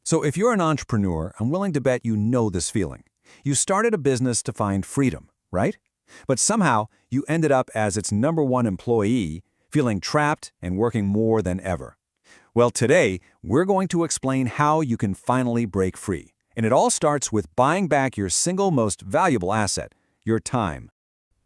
So if you're an entrepreneur, I'm willing to bet you know this feeling. You started a business to find freedom, right? But somehow you ended up as its #1 employee, feeling trapped and working more than ever. Well, today, we're going to explain how you can finally break free. And it all starts with buying back your single most valuable asset, your time.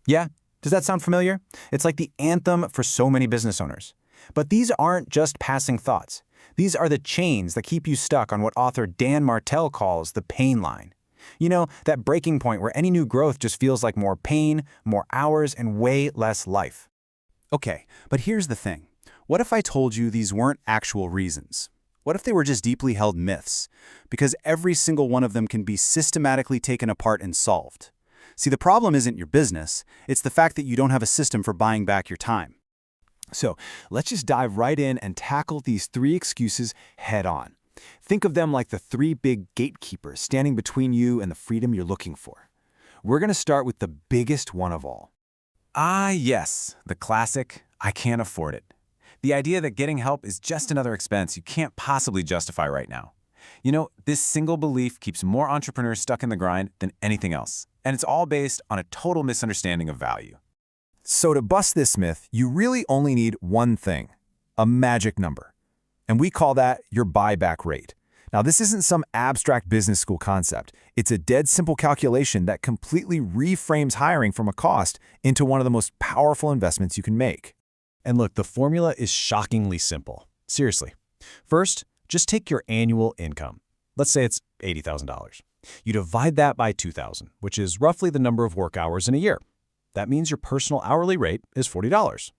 Yeah? Does that sound familiar? It's like the anthem for so many business owners. But these aren't just passing thoughts. These are the chains that keep you stuck on what author Dan Martell calls the pain line. You know, that breaking point where any new growth just feels like more pain, more hours, and way less life. Okay, but here's the thing. What if I told you these weren't actual reasons? What if they were just deeply held myths? Because every single one of them can be systematically taken apart and solved. See, the problem isn't your business, it's the fact that you don't have a system for buying back your time. So, let's just dive right in and tackle these 3 excuses head on. Think of them like the 3 big gatekeepers standing between you and the freedom you're looking for. We're going to start with the biggest one of all. Yes, the classic, I can't afford it. The idea that getting help is just another expense you can't possibly justify right now. You know, this single belief keeps more entrepreneurs stuck in the grind than anything else, and it's all based on a total misunderstanding of value. So to bust this myth, you really only need one thing, a magic number. And we call that your buyback rate. Now, this isn't some abstract business school concept. It's a dead simple calculation that completely reframes hiring from a cost into one of the most powerful investments you can make. And look, the formula is shockingly simple. Seriously. First, just take your annual income. Let's say it's $80,000. You divide that by 2,000, which is roughly the number of work hours in a year. That means your personal hourly rate is $40.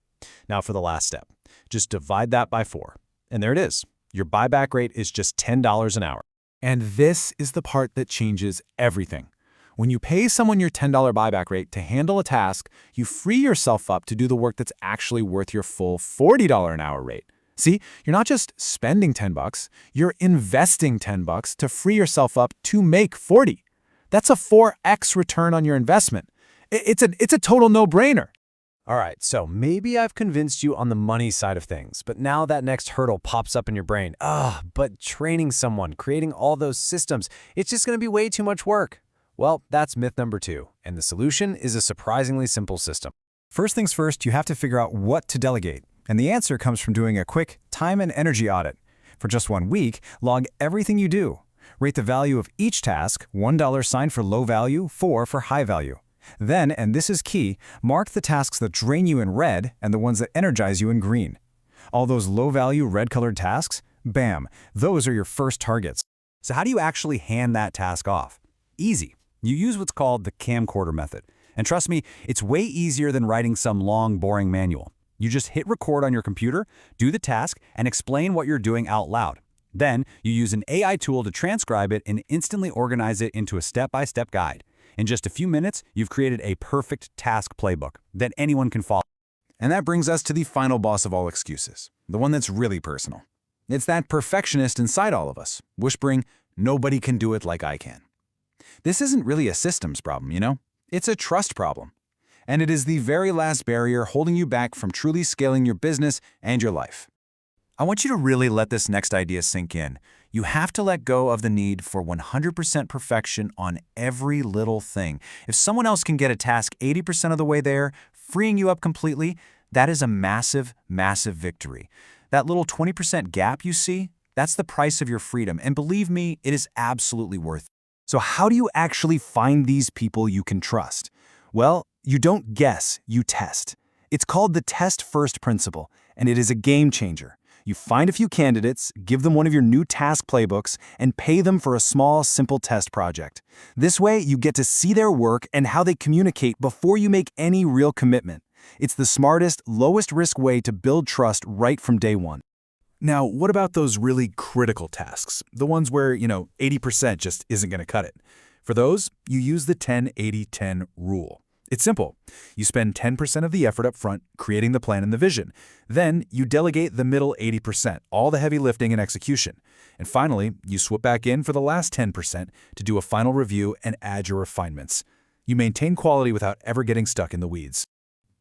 Now for the last step, just divide that by 4. And there it is. Your buyback rate is just $10 an hour. And this is the part that changes everything. When you pay someone your $10 buyback rate to handle a task, you free yourself up to do the work that's actually worth your full $40 an hour rate. See, you're not just spending $10, you're investing $10 to free yourself up to make 40. That's a 4x return on your investment. It's a total no-brainer. All right, so maybe I've convinced you on the money side of things, but now that next hurdle pops up in your brain. But training someone, creating all those systems, it's just going to be way too much work. Well, that's myth number 2, and the solution is a surprisingly simple system. First things first, you have to figure out what to delegate. And the answer comes from doing a quick time and energy audit. For just 1 week, log everything you do. Rate the value of each task, $1 sign for low value, 4 for high value. Then, and this is key, mark the tasks that drain you in red and the ones that energize you in green. All those low-value red-colored tasks, bam, those are your first targets. So how do you actually hand that task off? Easy. You use what's called the Camcorder Method. And trust me, it's way easier than writing some long, boring manual. You just hit record on your computer, do the task, and explain what you're doing out loud. Then, you use an AI tool to transcribe it and instantly organize it into a step-by-step guide. In just a few minutes, you've created a perfect task playbook that anyone can follow. And that brings us to the final boss of all excuses, the one that's really personal. It's that perfectionist inside all of us, whispering, nobody can do it like I can. This isn't really a systems problem, you know? It's a trust problem. And it is the very last barrier holding you back from truly scaling your business and your life. I want you to really let this next idea sink in. You have to let go of the need for 100% perfection on every little thing. If someone else can get a task 80% of the way there, freeing you up completely, that is a massive, massive victory. That little 20% gap you see, that's the price of your freedom. And believe me, it is absolutely worth it. So how do you actually find these people you can trust? Well, you don't guess, you test. It's called the test-first principle, and it is a game changer. You find a few candidates, give them one of your new task playbooks, and pay them for a small, simple test project. This way, you get to see their work and how they communicate before you make any real commitment. It's the smartest, lowest-risk way to build trust right from day one. Now, what about those really critical tasks? The ones where, 80% just isn't going to cut it. For those, you use the 10-80-10 rule. It's simple. You spend 10% of the effort up front creating the plan and the vision. Then you delegate the middle 80%, all the heavy lifting and execution. And finally, you swoop back in for the last 10% to do a final review and add your refinements. You maintain quality without ever getting stuck in the weeds.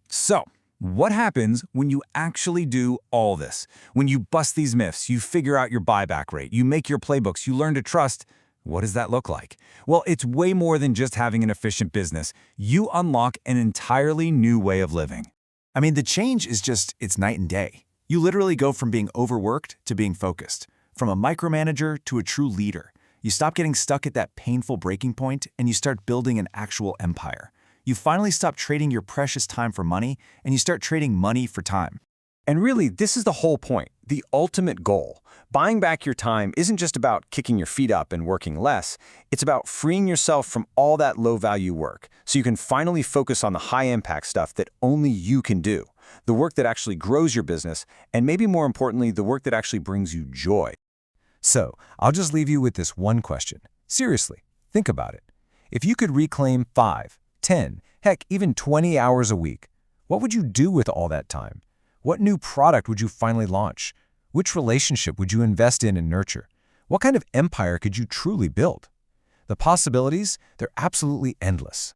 So, What happens when you actually do all this? When you bust these myths, you figure out your buyback rate, you make your playbooks, you learn to trust. What does that look like? Well, it's way more than just having an efficient business. You unlock an entirely new way of living. I mean, the change is it's night and day. You literally go from being overworked to being focused, from a micromanager to a true leader. You stop getting stuck at that painful breaking point and you start building an actual empire. You finally stop trading your precious time for money and you start trading money for time. And really, this is the whole point, the ultimate goal. Buying back your time isn't just about kicking your feet up and working less. It's about freeing yourself from all that low-value work so you can finally focus on the high-impact stuff that only you can do, the work that actually grows your business, and maybe more importantly, the work that actually brings you joy. So, I'll just leave you with this one question. Seriously, think about it. If you could reclaim 5, 10, heck, even 20 hours a week, what would you do with all that time? What new product would you finally launch? Which relationship would you invest in and nurture? What kind of empire could you truly build? The possibilities, they're absolutely endless.